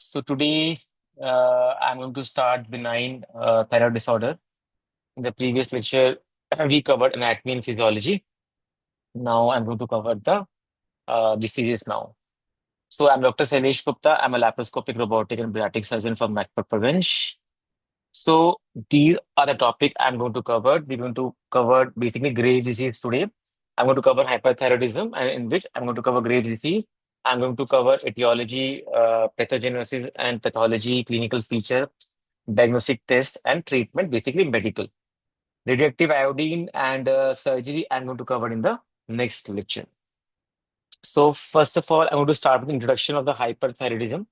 So today I'm going to start benign thyroid disorder. In the previous lecture, we covered anatomy and physiology. Now I'm going to cover the diseases now. So I'm Dr. Sailesh Gupta. I'm a laparoscopic robotic and bariatric surgeon from McPat Prevenge. So these are the topic I'm going to cover. We're going to cover basically Graves' disease today. I'm going to cover hyperthyroidism, and in which I'm going to cover Graves' disease. I'm going to cover etiology, pathogenesis, and pathology, clinical feature, diagnostic test, and treatment, basically medical. Radioactive iodine and surgery, I'm going to cover in the next lecture. So first of all, I'm going to start with introduction of the hyperthyroidism.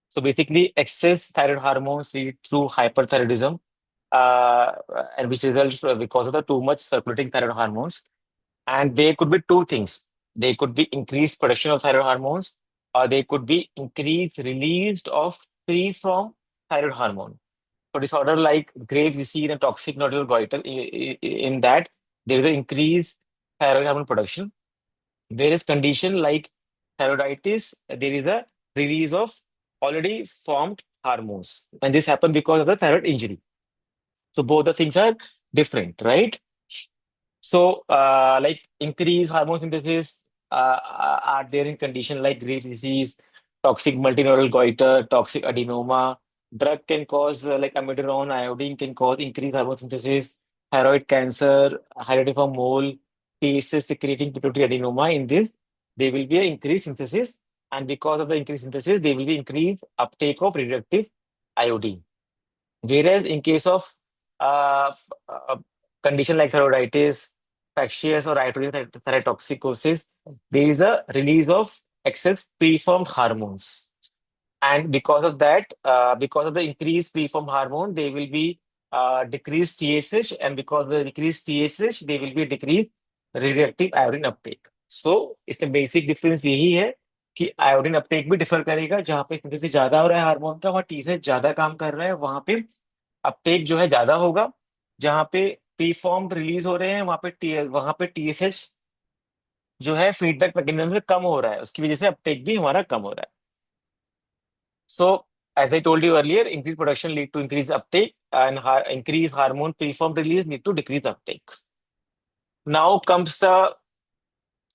So basically, excess thyroid hormones lead to hyperthyroidism, uh, and which results because of the too much circulating thyroid hormones. And they could be two things. They could be increased production of thyroid hormones, or they could be increased release of free from thyroid hormone. For disorder like Graves' disease and toxic nodule goiter, in that there is an increased thyroid hormone production. Whereas condition like thyroiditis, there is a release of already formed hormones. And this happened because of the thyroid injury. So both the things are different, right? So, like increased hormone synthesis are there in condition like Graves' disease, toxic multinodal goiter, toxic adenoma. Drug can cause like amiodarone, iodine can cause increased hormone synthesis, thyroid cancer, hyaluroniform mole, TSS secreting pituitary adenoma. In this, there will be an increased synthesis, and because of the increased synthesis, there will be increased uptake of radioactive iodine. Whereas in case of uh, uh, condition like thyroiditis, fractious or iatrogenic thyrotoxicosis, there is a release of excess preformed hormones. And because of that, because of the increased preformed hormone, there will be decreased TSH, and because of the decreased TSH, there will be decreased radioactive iodine uptake. So इसमें basic difference यही है कि iodine Uptake भी differ करेगा। जहाँ पे synthesis ज्यादा हो रहा है हार्मोन का, वहाँ टीएसएच ज्यादा काम कर रहा है, वहां पे अपटेक जो है ज्यादा होगा। जहाँ पे प्रीफॉर्म रिलीज हो रहे हैं, वहां पे टीएसएच जो है फीडबैक मैकेनिज्म से कम हो रहा है, उसकी वजह से अपटेक भी हमारा कम हो रहा है। So, as I told you earlier, increased production lead to increased uptake, and increased hormone preform release lead to decreased uptake. Now comes the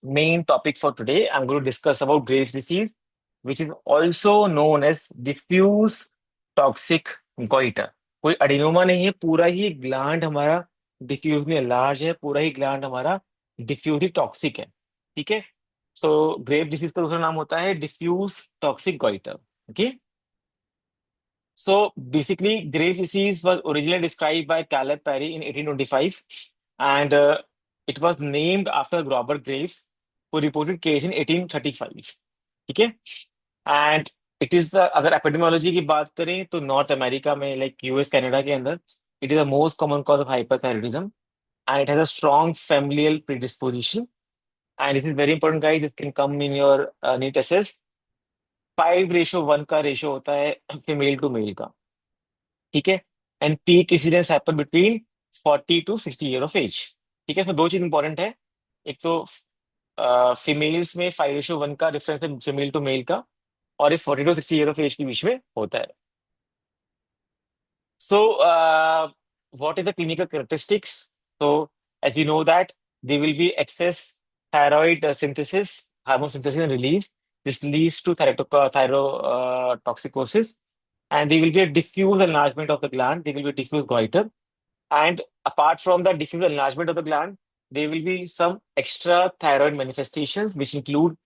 main topic for today. I'm going to discuss about Graves' disease, which is also known as diffuse toxic goiter. कोई अडिनोमा नहीं है, पूरा ही gland हमारा डिफ्यूजली large है, पूरा ही gland हमारा डिफ्यूजली toxic है। ठीक है। सो ग्रेव डिसीज का दूसरा नाम होता है diffuse toxic goiter. Okay. So basically, Graves' disease was originally described by Caleb Perry in 1825, and it was named after Robert Graves, who reported case in 1835. ठीक है। एंड इट इज द अगर epidemiology की बात करें तो North America में like US Canada के अंदर it is the most common cause of hyperthyroidism, and it has a strong familial predisposition, and it is very important guys, this can come in your NEET SS. 5:1 का ratio होता है female to mail का। ठीक है। And peak incidence happen between 40 to 60 year of age. ठीक है। इसमें दो चीज इंपॉर्टेंट है। एक तो फीमेल्स में 5:1 का डिफरेंस है फीमेल टू मेल का, और ये 40 to 60 ईयर ऑफ एज के बीच में होता है। So what is the clinical characteristics? तो as you know that there will be excess thyroid synthesis, hormone synthesis and release. This leads to thyrotoxicosis, and there will be a diffuse enlargement of the gland. There will be diffuse goiter. And apart from the diffuse enlargement of the gland, there will be some extra thyroid manifestations, which include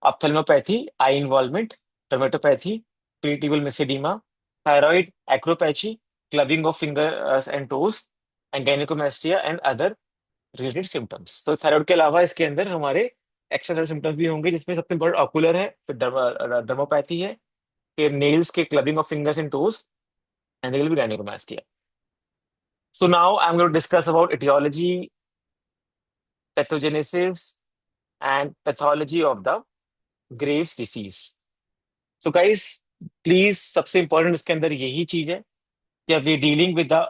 ophthalmopathy, eye involvement, dermatopathy, peripheral myxedema, thyroid acropathy, clubbing of fingers and toes, and gynecomastia and other related symptoms. तो thyroid के अलावा इसके अंदर हमारे extra symptoms भी होंगे, जिसमें सबसे इंपॉर्टेंट ऑकुलर है, फिर डर्मोपैथी है, फिर नेल्स के clubbing of fingers and toes, and there will be gynecomastia. So now I'm going to discuss about etiology, pathogenesis, and pathology of the Graves' disease. So guys, please सबसे important इसके अंदर यही चीज है कि अब we dealing with the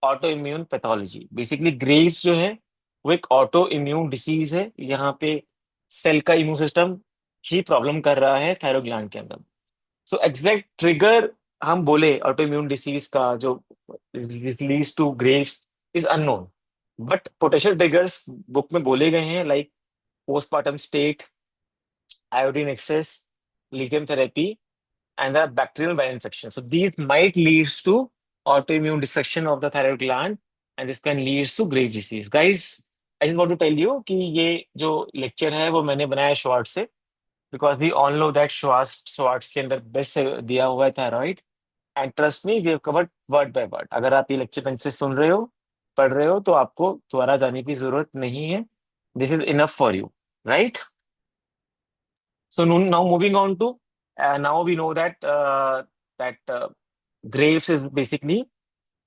auto immune pathology. Basically Graves जो है वो एक ऑटो इम्यून डिसीज है। यहाँ पे सेल का इम्यून सिस्टम ही प्रॉब्लम कर रहा है थायरोइड ग्लैंड के अंदर। सो एग्जैक्ट ट्रिगर हम बोले ऑटो इम्यून डिसीज का जो leads to Graves is unknown, but potential triggers book में बोले गए हैं, like postpartum state, iodine excess, lithium therapy, and the bacterial bile infection. So these might lead to autoimmune destruction of the thyroid gland, and this can lead to Graves' disease. Guys, I just want to tell you कि ये जो lecture है वो मैंने बनाया short से, because we all know that shorts के अंदर बेस्ट दिया हुआ है thyroid, and trust me we have covered word by word. अगर आप ये लेक्चर पेन से सुन रहे हो, पढ़ रहे हो, तो आपको दोबारा जाने की जरूरत नहीं है। This is enough for you, right? So now moving on to now we know that Graves is basically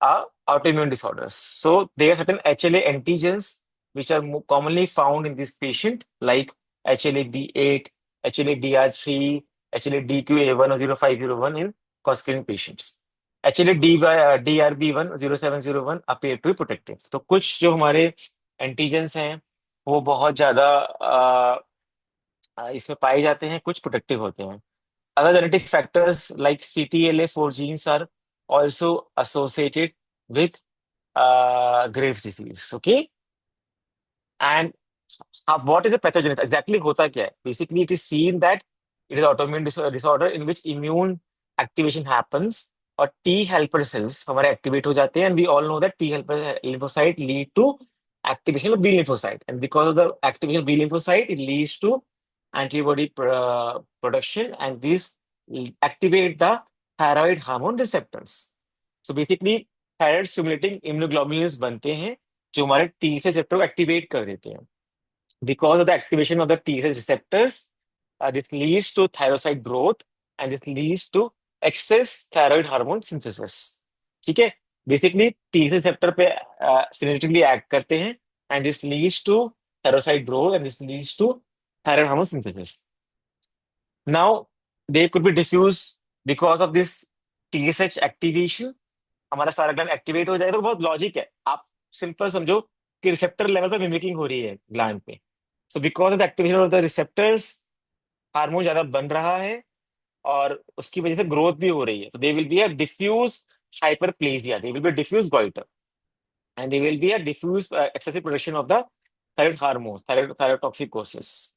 autoimmune disorders. So there are certain HLA antigens which are commonly found in this patient, like HLA-B8, HLA-DR3, HLA-DQA1 or 0501 in Coscrine patients. HLA-DRB1 0701 appear to be protective. तो कुछ जो हमारे antigens हैं वो बहुत ज्यादा इसमें पाए जाते हैं, कुछ प्रोटेक्टिव होते हैं। Other genetic factors like CTLA4 genes are also associated with Graves' disease. Okay, and what is the pathogenesis? Exactly होता क्या है? Basically, it is seen that it is autoimmune disorder in which immune activation happens और T helper cells हमारे activate हो जाते हैं, and we all know that T helper lymphocyte lead to activation of B lymphocyte, and because of the activation of B lymphocyte, it leads to antibody production, and these activate the thyroid hormone receptors. So basically, thyroid stimulating immunoglobulins बनते हैं जो हमारे T से receptor को activate कर देते हैं। Because of the activation of the T cell receptors, this leads to thyrocyte growth, and this leads to excess thyroid hormone synthesis. ठीक है, बेसिकली T cell receptor पे synergistically act करते हैं, and this leads to thyrocyte growth, and this leads to thyroid hormone synthesis. Now, they could be diffuse because of this TSH activation. हमारा सारा gland activate हो जाएगा, तो बहुत logic है। आप सिंपल समझो कि रिसेप्टर लेवल पे मिमिकिंग हो रही है ग्लैंड पे। So because of the activation of the receptors, hormone ज्यादा बन रहा है और उसकी वजह से ग्रोथ भी हो रही है। तो they will be a diffuse hyperplasia, they will be diffuse goiter, and they will be a diffuse excessive production of the thyroid hormones, thyrotoxicosis.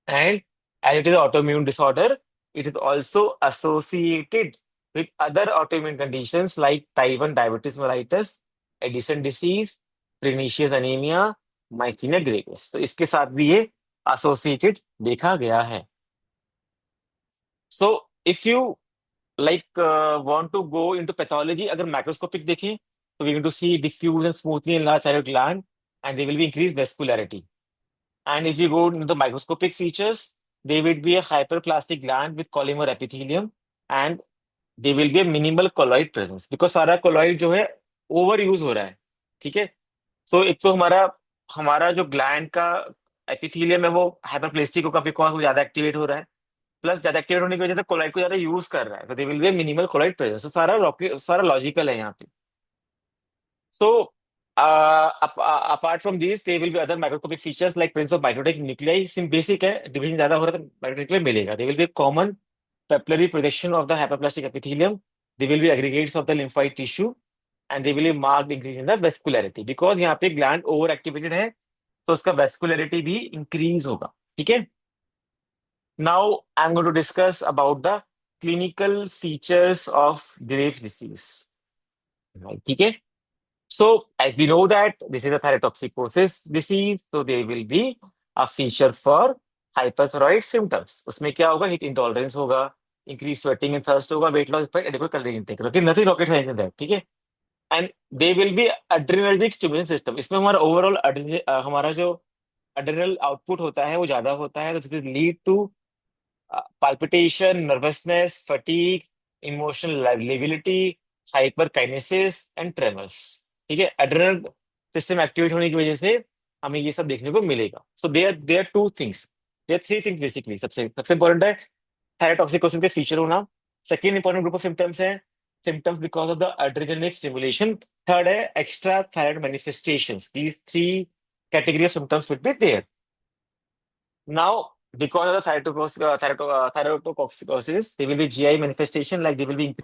And as it is an autoimmune disorder, it is also associated with other autoimmune conditions like type 1 diabetes mellitus, Addison disease, pernicious anemia, myasthenia gravis. तो इसके साथ भी ये associated देखा गया है। So if you want to go into pathology, अगर macroscopic देखें तो we're going to see diffuse and smoothly enlarged thyroid gland, and there will be increased vascularity. And if you go into the microscopic features, there will be a hyperplastic gland with collimer epithelium, and there will be a minimal colloid presence because सारा colloid जो है over use हो रहा है। ठीक है, सो एक तो हमारा हमारा जो ग्लैंड का एपिथेलियम है वो हाइपरप्लेस्टिक होगा बिकॉज वो ज्यादा एक्टिवेट हो रहा है, प्लस ज्यादा एक्टिवेट होने की वजह से कोलाइड को ज्यादा यूज कर रहा है, तो they will be minimal colloid presence. तो सारा लॉजिकल है यहाँ पे। So, apart from these, there will be other microscopic features like presence of mitotic nuclei. Sim basic है, division ज्यादा हो रहा है तो mitotic nuclei मिलेगा। There will be a common papillary projection of the hyperplastic epithelium. There will be aggregates of the lymphoid tissue, and there will be marked increase in the vascularity because यहाँ पे gland over activated है, तो उसका vascularity भी increase होगा। ठीक है, now I'm going to discuss about the clinical features of Graves' disease. ठीक है, so, as we know that this is a thyrotoxicosis disease, so there will be a feature for hyperthyroid symptoms. उसमें क्या होगा? Heat intolerance होगा, increased sweating and thirst होगा, weight loss by adequate calorie intake. Okay, nothing rocket science in that. ठीक है, and there will be adrenergic stimulation system. इसमें हमारा overall हमारा जो adrenal output होता है वो ज्यादा होता है, तो this will lead to palpitation, nervousness, fatigue, emotional lability, hyperkinesis and tremors. ठीक है, एड्रेनल सिस्टम एक्टिवेट होने की वजह से हमें ये सब देखने को मिलेगा। So there two things, there three things basically. सबसे सबसे इंपॉर्टेंट है थायरोटॉक्सिकोसिस के फीचर होना। Second important group of symptoms है symptoms because of the adrenergic stimulation. Third है extra thyroid manifestations. These three category of symptoms will be there. Now Because of the thyrotoxicosis, there will be GI manifestation, like there will be